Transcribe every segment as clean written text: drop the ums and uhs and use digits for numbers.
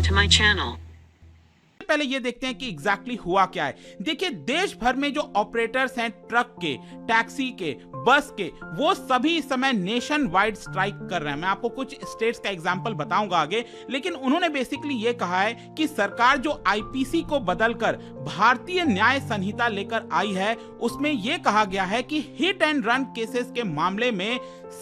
to my channel. पहले ये देखते हैं कि एग्जैक्टली हुआ क्या है। देखिए, देश भर में जो ऑपरेटर्स हैं ट्रक के, टैक्सी के, बस के, वो सभी इस समय नेशन वाइड स्ट्राइक कर रहे हैं। मैं आपको कुछ स्टेट्स का एग्जांपल बताऊंगा आगे, लेकिन उन्होंने बेसिकली ये कहा है कि सरकार जो आईपीसी को बदलकर भारतीय न्याय संहिता लेकर आई है, उसमें यह कहा गया है कि हिट एंड रन केसेस के मामले में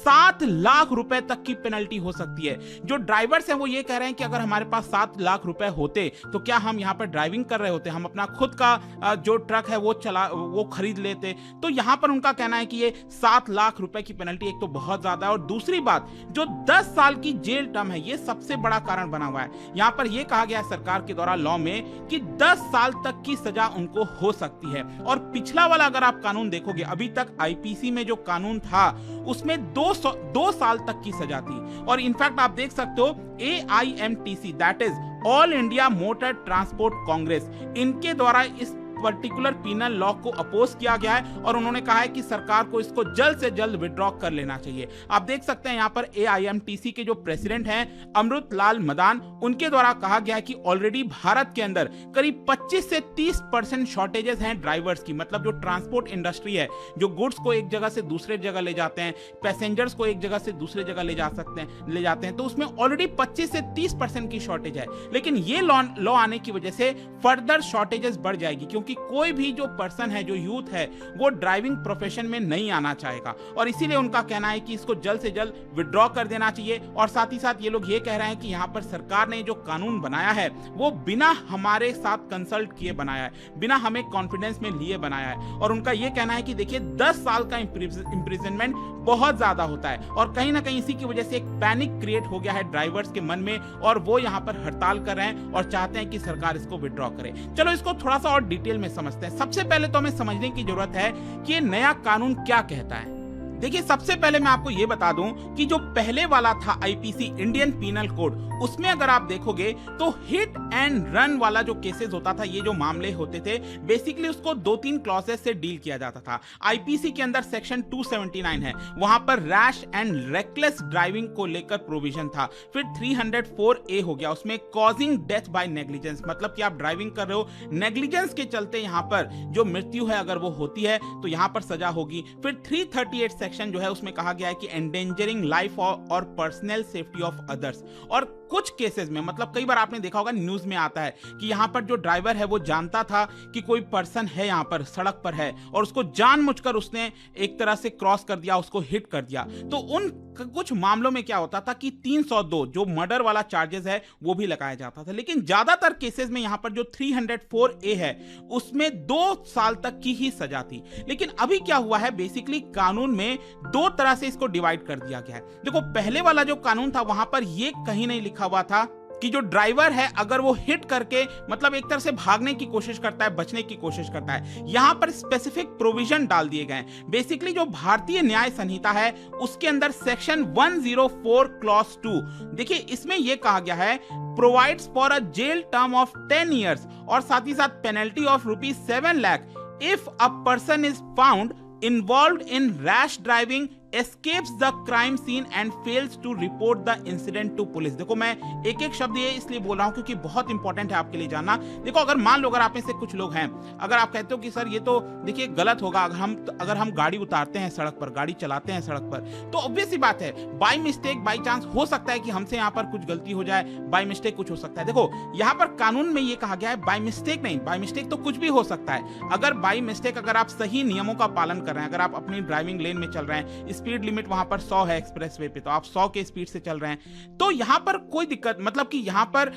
7 लाख रुपए तक की पेनल्टी हो सकती है। जो ड्राइवर्स हैं वो ये कह रहे हैं कि अगर हमारे पास 7 लाख रुपए होते तो क्या हम यहाँ पर ड्राइविंग कर रहे होते, हम अपना खुद का जो ट्रक है वो खरीद लेते। तो यहाँ पर उनका कहना है कि ये 7 लाख रुपए की पेनल्टी एक तो बहुत ज्यादा है, और दूसरी बात जो 10 साल की जेल टर्म है, ये सबसे बड़ा कारण बना हुआ है। यहाँ पर यह कहा गया है सरकार के द्वारा लॉ में कि 10 साल तक की सजा उनको हो सकती है। और पिछला वाला अगर आप कानून देखोगे, अभी तक आईपीसी में जो कानून था उसमें 2 साल तक की सजा थी। और इनफैक्ट आप देख सकते हो AIMTC, that is all India motor transport Congress, इनके द्वारा इस पर्टिकुलर पीनल लॉ को अपोज किया गया है, और उन्होंने कहा है कि सरकार को इसको जल्द से जल्द विड्रॉ कर लेना चाहिए। आप देख सकते हैं यहाँ पर AIMTC के जो प्रेसिडेंट हैं अमृत लाल मदान, उनके द्वारा कहा गया है कि ऑलरेडी भारत के अंदर करीब 25 से 30% शॉर्टेजेस हैं ड्राइवर्स की। मतलब जो ट्रांसपोर्ट इंडस्ट्री है, जो गुड्स को एक जगह से दूसरे जगह ले जाते हैं, पैसेंजर्स को एक जगह से दूसरे जगह ले जाते हैं, तो उसमें ऑलरेडी 25 से 30% की शॉर्टेज है। लेकिन ये लॉ आने की वजह से फर्दर शॉर्टेजेस बढ़ जाएगी, क्योंकि कोई भी जो पर्सन है, जो यूथ है, वो ड्राइविंग प्रोफेशन में नहीं आना चाहेगा, और इसीलिए उनका कहना है कि इसको जल्द से जल्द विड्रॉ कर देना चाहिए। और साथ ही साथ ये लोग ये कह रहे हैं कि यहाँ पर सरकार ने जो कानून बनाया है वो बिना हमारे साथ कंसल्ट किए बनाया है, बिना हमें कॉन्फिडेंस में लिए बनाया है। और उनका ये कहना है कि देखिए 10 साल का इंप्रिजनमेंट बहुत ज्यादा होता है, और कहीं ना कहीं इसी की वजह से एक पैनिक क्रिएट हो गया है ड्राइवर्स के मन में, और वो यहाँ पर हड़ताल कर रहे हैं और चाहते हैं कि सरकार इसको विड्रॉ करे। चलो इसको थोड़ा सा और डिटेल में समझते हैं। सबसे पहले तो हमें समझने की जरूरत है कि ये नया कानून क्या कहता है। देखिए, सबसे पहले मैं आपको यह बता दूं कि जो पहले वाला था आईपीसी, इंडियन पीनल कोड, उसमें अगर आप देखोगे तो हिट एंड रन वाला जो केसेस होता था, ये जो मामले होते थे, बेसिकली उसको 2-3 क्लॉसेस से डील किया जाता था। आईपीसी के अंदर सेक्शन 279 है, वहां पर रैश एंड रेकलेस ड्राइविंग को लेकर प्रोविजन था। फिर 304A हो गया, उसमें कॉजिंग डेथ बाय नेग्लिजेंस, मतलब कि आप ड्राइविंग कर रहे हो, नेग्लिजेंस के चलते यहां पर जो मृत्यु है अगर वो होती है तो यहां पर सजा होगी। फिर 338 सेक्शन जो है उसमें कहा गया है कि एंडेंजरिंग लाइफ और पर्सनल सेफ्टी ऑफ अदर्स। और कुछ केसेस में, मतलब कई बार आपने देखा होगा न्यूज में आता है कि यहां पर जो ड्राइवर है वो जानता था कि कोई पर्सन है यहां पर सड़क पर है, और उसको जानबूझकर उसने एक तरह से क्रॉस कर दिया, उसको हिट कर दिया। तो उन कुछ मामलों में क्या होता था कि 302 जो मर्डर वाला चार्जेस है वो भी लगाया जाता था। लेकिन ज्यादातर केसेस में यहां पर जो 304A है उसमें 2 साल तक की ही सजा थी। लेकिन अभी क्या हुआ है, बेसिकली कानून में 2 तरह से इसको डिवाइड कर दिया गया है। देखो, पहले वाला जो कानून था वहां पर ये कहीं नहीं लिखा हुआ था कि जो ड्राइवर है अगर वो हिट करके, मतलब एक तरह से भागने की कोशिश करता है, बचने की कोशिश करता है, यहां पर स्पेसिफिक प्रोविजन डाल दिए गए। बेसिकली जो भारतीय न्याय संहिता है उसके अंदर सेक्शन 104 क्लॉज 2, देखिए इसमें यह कहा गया है, provides for a jail term of 10 years और साथ ही साथ penalty of ₹7 lakh if a person is found involved in rash driving, escapes the crime scene and fails to report the incident to police। देखो, मैं एक एक शब्द ये इसलिए बोल रहा हूं क्योंकि बहुत इंपॉर्टेंट है आपके लिए जानना। देखो, अगर मान लो अगर आप में से कुछ लोग हैं, अगर आप कहते हो कि सर ये तो देखिए गलत होगा, अगर हम गाड़ी उतारते हैं सड़क पर, गाड़ी चलाते हैं सड़क पर, तो ऑब्वियस सी बात है बाय मिस्टेक, बाय चांस हो सकता है कि हमसे यहाँ पर कुछ गलती हो जाए, बाय मिस्टेक कुछ हो सकता है। देखो, यहाँ पर कानून में ये कहा गया है बाय मिस्टेक नहीं, बाय मिस्टेक तो कुछ भी हो सकता है। अगर बाय मिस्टेक अगर आप सही नियमों का पालन कर रहे हैं, अगर आप अपनी ड्राइविंग लेन में चल रहे हैं, स्पीड लिमिट वहां पर 100 है एक्सप्रेसवे पे, तो आप 100 के स्पीड से चल रहे हैं, तो यहां पर कोई दिक्कत, मतलब कि यहां पर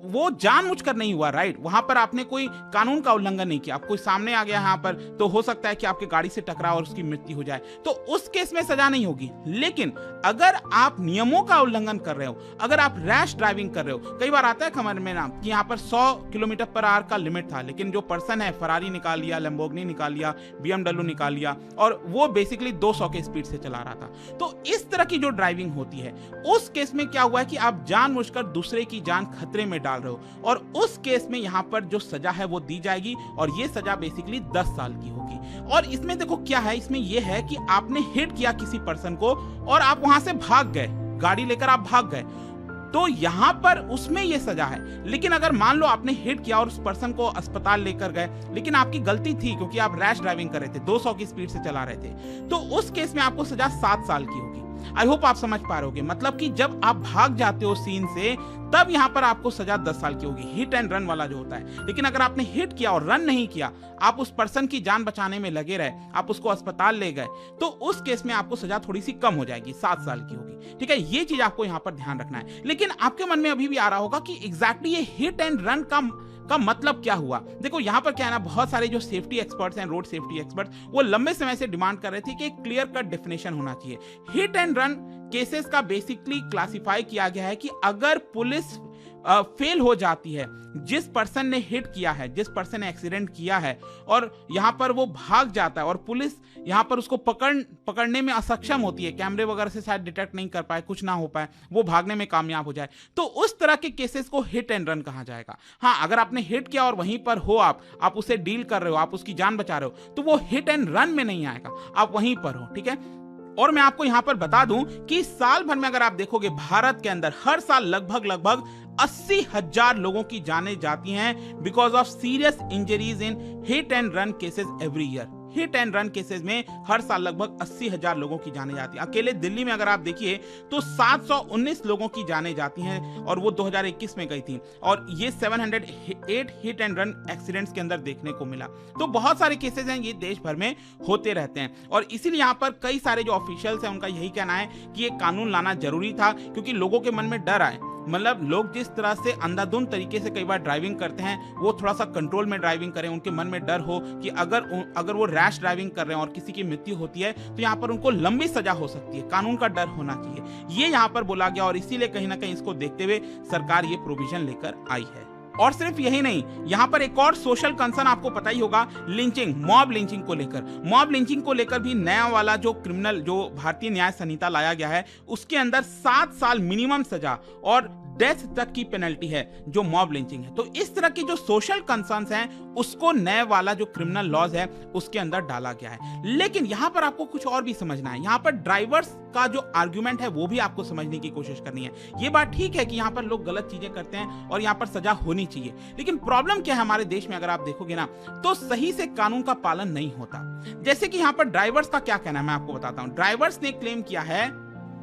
वो जानबूझकर नहीं हुआ, राइट। वहां पर आपने कोई कानून का उल्लंघन नहीं किया, आप कोई सामने आ गया यहां पर, तो हो सकता है कि आपकी गाड़ी से टकरा और उसकी मृत्यु हो जाए, तो उस केस में सजा नहीं होगी। लेकिन अगर आप नियमों का उल्लंघन कर रहे हो, अगर आप रैश ड्राइविंग कर रहे हो, कई बार आता है खबर में ना कि यहाँ पर 100 किलोमीटर पर आवर का लिमिट था, लेकिन जो पर्सन है फरारी निकाल लिया, लैम्बोर्गिनी निकाल लिया, BMW निकाल लिया, और वो बेसिकली 200 के स्पीड से चला रहा था। तो इस तरह की जो ड्राइविंग होती है, उस केस में क्या हुआ है कि आप जानबूझकर दूसरे की जान खतरे में डाल रहे हो, और उस केस में यहां पर जो सजा है वो दी जाएगी, और ये सजा बेसिकली 10 साल की होगी। और इसमें देखो क्या है, इसमें यह है कि आपने हिट किया किसी पर्सन को और आप वहां से भाग गए, गाड़ी लेकर आप भाग गए, तो यहाँ पर उसमें ये सजा है। लेकिन अगर मान लो आपने हिट किया और उस पर्सन को अस्पताल लेकर गए, लेकिन आपकी गलती थी क्योंकि आप रैश ड्राइविंग कर रहे थे, 200 की स्पीड से चला रहे थे, तो उस केस में आपको सजा 7 साल की होगी। आई होप आप समझ पा रहे होगे। मतलब कि जब आप भाग जाते हो सीन से, तब यहाँ पर आपको सजा 10 साल की होगी, हिट एंड रन वाला जो होता है। लेकिन अगर आपने हिट किया और रन नहीं किया, आप उस पर्सन की जान बचाने में लगे रहे, आप उसको अस्पताल ले गए, तो उस केस में आपको सजा थोड़ी सी कम हो जाएगी, 7 साल की होगी। ठीक है, ये चीज आपको यहाँ पर ध्यान रखना है। लेकिन आपके मन में अभी भी आ रहा होगा कि एग्जैक्टली ये हिट एंड रन का मतलब क्या हुआ। देखो यहाँ पर क्या है ना, बहुत सारे जो सेफ्टी एक्सपर्ट्स हैं, रोड सेफ्टी एक्सपर्ट्स, वो लंबे समय से डिमांड कर रहे थे कि एक क्लियर कट डेफिनेशन होना चाहिए। हिट एंड रन केसेस का बेसिकली क्लासिफाई किया गया है कि अगर पुलिस फेल हो जाती है, जिस पर्सन ने हिट किया है, जिस पर्सन ने एक्सीडेंट किया है, और यहाँ पर वो भाग जाता है और पुलिस यहाँ पर उसको पकड़ने में असक्षम होती है, कैमरे वगैरह से शायद डिटेक्ट नहीं कर पाए, कुछ ना हो पाए, वो भागने में कामयाब हो जाए, तो उस तरह के केसेस को हिट एंड रन कहा जाएगा। हाँ, अगर आपने हिट किया और वहीं पर हो, आप उसे डील कर रहे हो, आप उसकी जान बचा रहे हो, तो वो हिट एंड रन में नहीं आएगा, आप वहीं पर हो। ठीक है, और मैं आपको यहां पर बता दूं कि साल भर में अगर आप देखोगे भारत के अंदर हर साल लगभग 80,000 लोगों की जानें जाती हैं because of serious injuries in heat and run cases every year. Hit and run cases में हर साल लगभग 80,000 लोगों की जाने जाती है। अकेले दिल्ली में अगर आप देखिए तो 719 लोगों की जाने जाती हैं, और वो 2021 में गई थी, और ये 708 हिट एंड रन एक्सीडेंट्स के अंदर देखने को मिला। तो बहुत सारे केसेस हैं, ये देश भर में होते रहते हैं, और इसीलिए यहाँ पर कई सारे जो ऑफिशियल्स हैं उनका यही कहना है कि ये कानून लाना जरूरी था, क्योंकि लोगों के मन में डर आए। मतलब लोग जिस तरह से अंधाधुंध तरीके से कई बार ड्राइविंग करते हैं, वो थोड़ा सा कंट्रोल में ड्राइविंग करें, उनके मन में डर हो कि अगर वो रैश ड्राइविंग कर रहे हैं और किसी की मृत्यु होती है तो यहाँ पर उनको लंबी सजा हो सकती है। कानून का डर होना चाहिए, ये यहाँ पर बोला गया, और इसीलिए कहीं ना कहीं इसको देखते हुए सरकार ये प्रोविजन लेकर आई है। और सिर्फ यही नहीं, यहाँ पर एक और सोशल कंसर्न आपको पता ही होगा, लिंचिंग, मॉब लिंचिंग को लेकर। मॉब लिंचिंग को लेकर भी नया वाला जो क्रिमिनल, जो भारतीय न्याय संहिता लाया गया है, उसके अंदर 7 साल मिनिमम सजा और डेथ तक की पेनल्टी है जो मॉब लिंचिंग है। तो इस तरह की जो सोशल कंसर्न्स हैं उसको नए वाला जो क्रिमिनल लॉज है उसके अंदर डाला गया है। लेकिन यहाँ पर आपको कुछ और भी समझना है। यहाँ पर ड्राइवर्स का जो आर्गुमेंट है वो भी आपको समझने की कोशिश करनी है। ये बात ठीक है कि यहाँ पर लोग गलत चीजें करते हैं और यहाँ पर सजा होनी चाहिए, लेकिन प्रॉब्लम क्या है हमारे देश में, अगर आप देखोगे ना तो सही से कानून का पालन नहीं होता। जैसे कि यहाँ पर ड्राइवर्स का क्या कहना है मैं आपको बताता हूँ। ड्राइवर्स ने क्लेम किया है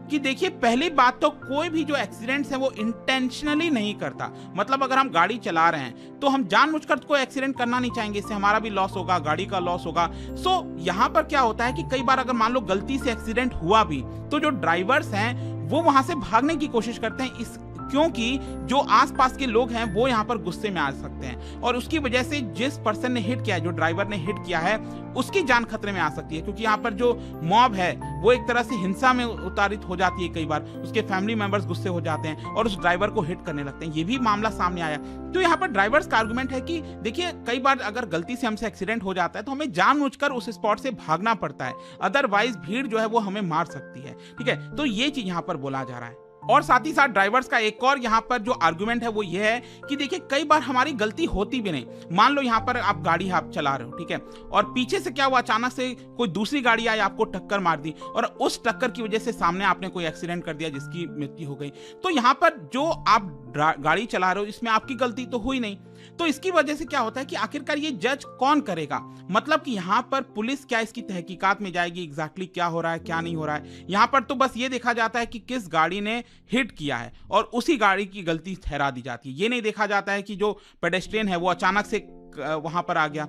कि देखिए, पहली बात तो कोई भी जो एक्सीडेंट्स है वो इंटेंशनली नहीं करता। मतलब अगर हम गाड़ी चला रहे हैं तो हम जानबूझकर कोई एक्सीडेंट करना नहीं चाहेंगे, इससे हमारा भी लॉस होगा, गाड़ी का लॉस होगा। सो यहाँ पर क्या होता है कि कई बार अगर मान लो गलती से एक्सीडेंट हुआ भी, तो जो ड्राइवर्स हैं वो वहां से भागने की कोशिश करते हैं, क्योंकि जो आसपास के लोग हैं वो यहाँ पर गुस्से में आ सकते हैं, और उसकी वजह से जिस पर्सन ने हिट किया है, जो ड्राइवर ने हिट किया है, उसकी जान खतरे में आ सकती है। क्योंकि यहाँ पर जो मॉब है वो एक तरह से हिंसा में उतारित हो जाती है। कई बार उसके फैमिली मेंबर्स गुस्से हो जाते हैं और उस ड्राइवर को हिट करने लगते हैं। ये भी मामला सामने आया। तो यहाँ पर ड्राइवर्स का आर्गुमेंट है कि देखिए, कई बार अगर गलती से हमसे एक्सीडेंट हो जाता है तो हमें जानबूझकर उस स्पॉट से भागना पड़ता है, अदरवाइज भीड़ जो है वो हमें मार सकती है। ठीक है, तो ये चीज यहाँ पर बोला जा रहा है। और साथ ही साथ ड्राइवर्स का एक और यहाँ पर जो आर्गुमेंट है वो ये है कि देखिए, कई बार हमारी गलती होती भी नहीं। मान लो यहाँ पर आप गाड़ी आप चला रहे हो, ठीक है, और पीछे से क्या हुआ, अचानक से कोई दूसरी गाड़ी आई, आपको टक्कर मार दी, और उस टक्कर की वजह से सामने आपने कोई एक्सीडेंट कर दिया जिसकी मृत्यु हो गई। तो यहाँ पर जो आप गाड़ी चला रहे हो इसमें आपकी गलती तो हुई नहीं। तो इसकी वजह से क्या होता है कि आखिरकार ये जज कौन करेगा। मतलब कि यहाँ पर पुलिस क्या इसकी तहकीकात में जाएगी, एग्जैक्टली क्या हो रहा है क्या नहीं हो रहा है। यहाँ पर तो बस ये देखा जाता है कि किस गाड़ी ने हिट किया है और उसी गाड़ी की गलती ठहरा दी जाती है। ये नहीं देखा जाता है कि जो पेडेस्ट्रियन है वो अचानक से वहां पर आ गया,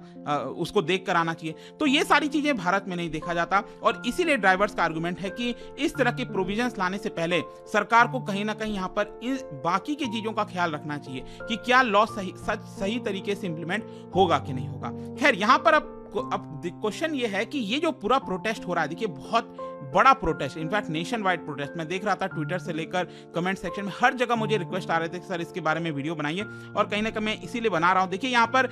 उसको देख कर आना चाहिए। तो ये सारी चीजें भारत में नहीं देखा जाता, और इसीलिए ड्राइवर्स का आर्गुमेंट है कि इस तरह के प्रोविजंस लाने से पहले सरकार को कहीं ना कहीं यहाँ पर इन बाकी की चीजों का ख्याल रखना चाहिए कि क्या लॉ सही तरीके से इंप्लीमेंट होगा कि नहीं होगा। खैर, यहाँ पर अब क्वेश्चन ये है कि ये जो पूरा प्रोटेस्ट हो रहा है, देखिए बहुत बड़ा protest, in fact nation wide protest, मैं देख रहा था ट्विटर से लेकर कमेंट सेक्शन में हर जगह मुझे रिक्वेस्ट आ रहे थे कि सर इसके बारे में वीडियो बनाइए, और कहीं ना कहीं मैं इसीलिए बना रहा हूं। देखिए, यहाँ पर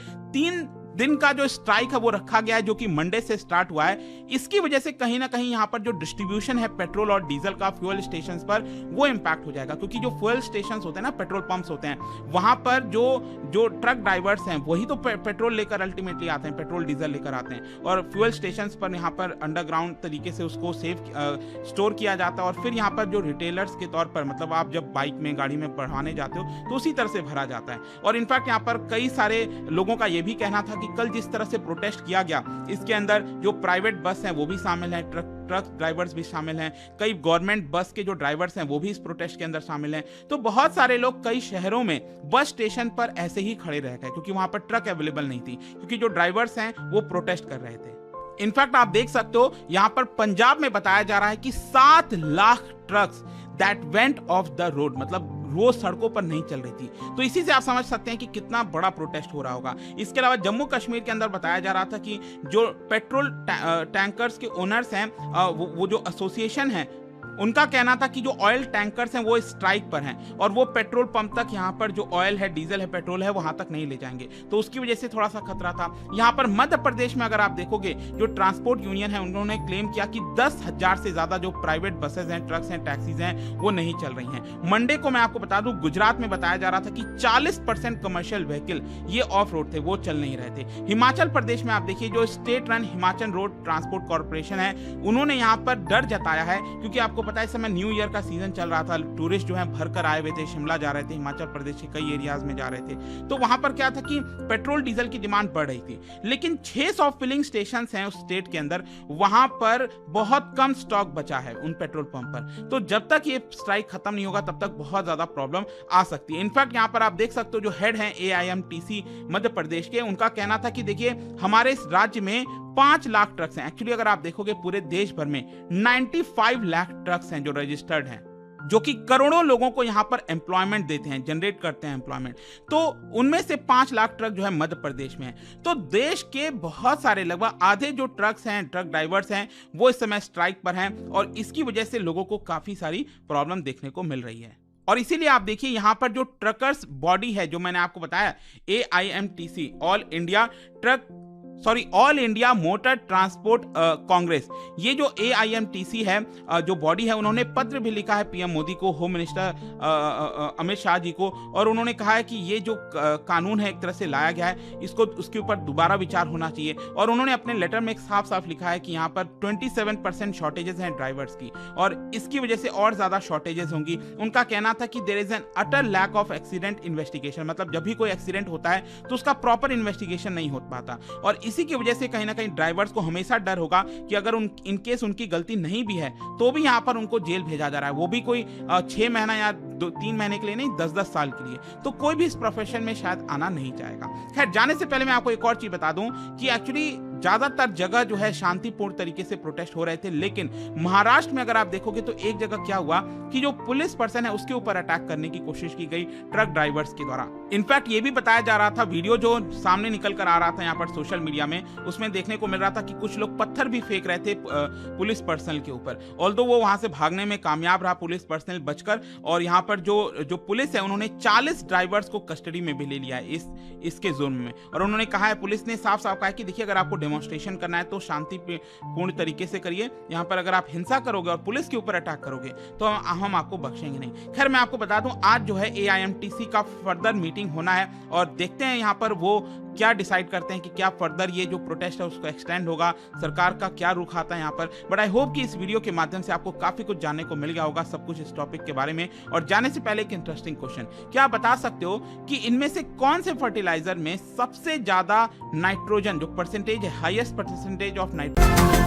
दिन का जो स्ट्राइक है वो रखा गया है, जो कि मंडे से स्टार्ट हुआ है। इसकी वजह से कहीं ना कहीं यहाँ पर जो डिस्ट्रीब्यूशन है पेट्रोल और डीजल का फ्यूल स्टेशन पर, वो इंपैक्ट हो जाएगा, क्योंकि जो फ्यूल स्टेशन होते हैं ना, पेट्रोल पंप्स होते हैं, वहां पर जो ट्रक ड्राइवर्स हैं वही तो पेट्रोल लेकर अल्टीमेटली आते हैं, पेट्रोल डीजल लेकर आते हैं, और फ्यूल स्टेशन पर यहाँ पर अंडरग्राउंड तरीके से उसको स्टोर किया जाता है, और फिर यहाँ पर जो रिटेलर्स के तौर पर, मतलब आप जब बाइक में, गाड़ी में बढ़ाने जाते हो तो उसी तरह से भरा जाता है। और इनफैक्ट यहाँ पर कई सारे लोगों का यह भी कहना था कि कल जिस तरह से प्रोटेस्ट किया गया, इसके अंदर जो प्राइवेट बस हैं वो भी शामिल हैं, ट्रक ड्राइवर्स भी शामिल हैं, कई गवर्नमेंट बस के जो ड्राइवर्स हैं वो भी इस प्रोटेस्ट के अंदर शामिल हैं। तो बहुत सारे लोग कई शहरों में बस स्टेशन पर ऐसे ही खड़े रह गए, क्योंकि वहां पर ट्रक अवेलेबल नहीं थी, क्योंकि जो ड्राइवर्स हैं वो प्रोटेस्ट कर रहे थे। इनफैक्ट आप देख सकते हो यहां पर पंजाब में बताया जा रहा है कि 7 lakh trucks that went of the road, मतलब रोज सड़कों पर नहीं चल रही थी। तो इसी से आप समझ सकते हैं कि कितना बड़ा प्रोटेस्ट हो रहा होगा। इसके अलावा जम्मू कश्मीर के अंदर बताया जा रहा था कि जो पेट्रोल टैंकर्स के ओनर्स हैं, वो जो एसोसिएशन है, उनका कहना था कि जो ऑयल टैंकर्स हैं वो स्ट्राइक पर हैं, और वो पेट्रोल पंप तक यहाँ पर जो ऑयल है, डीजल है, पेट्रोल है, वहां तक नहीं ले जाएंगे। तो उसकी वजह से थोड़ा सा खतरा था। यहाँ पर मध्य प्रदेश में अगर आप देखोगे, जो ट्रांसपोर्ट यूनियन है उन्होंने क्लेम किया कि 10,000 से ज्यादा जो प्राइवेट बसेज हैं, ट्रक्स हैं, टैक्सीज हैं, वो नहीं चल रही हैं। मंडे को मैं आपको बता दूं, गुजरात में बताया जा रहा था कि 40% कमर्शियल व्हीकल ये ऑफ रोड थे, वो चल नहीं रहे थे। हिमाचल प्रदेश में आप देखिए, जो state run Himachal road transport corporation है, उन्होंने यहाँ पर डर जताया है, क्योंकि आपको पता है इस समय न्यू ईयर का सीजन चल रहा था, टूरिस्ट जो है भरकर आए हुए थे, शिमला जा रहे थे, हिमाचल प्रदेश के कई एरियाज में जा रहे थे। तो वहां पर क्या था कि पेट्रोल डीजल की डिमांड बढ़ रही थी, लेकिन 600 फिलिंग स्टेशन हैं उस स्टेट के अंदर, वहां पर बहुत कम स्टॉक बचा है उन पेट्रोल पंप पर। तो जब तक ये स्ट्राइक खत्म नहीं होगा तब तक बहुत ज्यादा प्रॉब्लम आ सकती है। इनफैक्ट यहाँ पर आप देख सकते हो, जो हेड है AIMTC मध्य प्रदेश के, उनका कहना था कि देखिए हमारे इस राज्य में 5 लाख ट्रक्स हैं। एक्चुअली अगर आप देखोगे पूरे देश भर में 95 लाख ट्रक्स हैं जो रजिस्टर्ड हैं, जो कि करोड़ों लोगों को यहां पर एम्प्लॉयमेंट देते हैं, जनरेट करते हैं एम्प्लॉयमेंट। तो उनमें से 5 लाख ट्रक जो है मध्य प्रदेश में है। तो देश के बहुत सारे, लगभग आधे जो ट्रक्स हैं, ट्रक ड्राइवर्स हैं, वो इस समय स्ट्राइक पर हैं, और इसकी वजह से लोगों को काफी सारी प्रॉब्लम देखने को मिल रही है। और इसीलिए आप देखिए यहां पर जो ट्रकर्स बॉडी है, जो मैंने आपको बताया, AIMTC, all India motor transport Congress, ये जो AIMTC है, जो बॉडी है, उन्होंने पत्र भी लिखा है PM मोदी को, होम मिनिस्टर अमित शाह जी को, और उन्होंने कहा है कि ये जो कानून है एक तरह से लाया गया है, इसको उसके ऊपर दोबारा विचार होना चाहिए। और उन्होंने अपने लेटर में एक साफ साफ लिखा है कि यहाँ पर 27% शॉर्टेजेस हैं ड्राइवर्स की, और इसकी वजह से और ज्यादा शॉर्टेजेस होंगी। उनका कहना था कि there is an utter lack of accident investigation, मतलब जब भी कोई एक्सीडेंट होता है तो उसका प्रॉपर इन्वेस्टिगेशन नहीं हो पाता, और इसी की वजह से कहीं ना कहीं ड्राइवर्स को हमेशा डर होगा कि अगर इन केस उनकी गलती नहीं भी है तो भी यहां पर उनको जेल भेजा जा रहा है, वो भी कोई 6 महीना या 3 महीने के लिए नहीं, 10-10 साल के लिए। तो कोई भी इस प्रोफेशन में शायद आना नहीं चाहेगा। खैर, जाने से पहले मैं आपको एक और चीज बता दूं कि एक्चुअली ज्यादातर जगह जो है शांतिपूर्ण तरीके से प्रोटेस्ट हो रहे थे, लेकिन महाराष्ट्र में अगर आप देखोगे तो एक जगह क्या हुआ कि जो पुलिस पर्सन है उसके ऊपर अटैक करने की कोशिश की गई ट्रक ड्राइवर्स के द्वारा। इनफैक्ट ये भी बताया जा रहा था, वीडियो जो सामने निकल कर आ रहा था यहाँ पर सोशल मीडिया में, उसमें देखने को मिल रहा था कि कुछ लोग पत्थर भी फेंक रहे थे पुलिस पर्सनल के ऊपर। ऑल्दो वो वहां से भागने में कामयाब रहा पुलिस पर्सनल बचकर, और यहाँ पर जो पुलिस है उन्होंने 40 ड्राइवर्स को कस्टडी में भी ले लिया है इसके जुर्म में। और उन्होंने कहा है, पुलिस ने साफ साफ कहा है कि देखिए अगर आपको डेमोन्स्ट्रेशन करना है तो शांतिपूर्ण तरीके से करिए, यहाँ पर अगर आप हिंसा करोगे और पुलिस के ऊपर अटैक करोगे तो हम आपको बख्शेंगे नहीं। खैर, मैं आपको बता दूं, आज जो है AIMTC का फर्दर मीटिंग होना है, और देखते हैं यहाँ पर वो क्या डिसाइड करते हैं कि क्या फर्दर ये जो प्रोटेस्ट है उसको एक्सटेंड होगा, सरकार का क्या रुख आता है यहाँ पर। बट आई होप कि इस वीडियो के माध्यम से आपको काफी कुछ जानने को मिल गया होगा, सब कुछ इस टॉपिक के बारे में। और जाने से पहले एक इंटरेस्टिंग क्वेश्चन, क्या आप बता सकते हो कि इनमें से कौन से फर्टिलाइजर में सबसे ज्यादा नाइट्रोजन, जो परसेंटेज है, हाईएस्ट परसेंटेज ऑफ नाइट्रोजन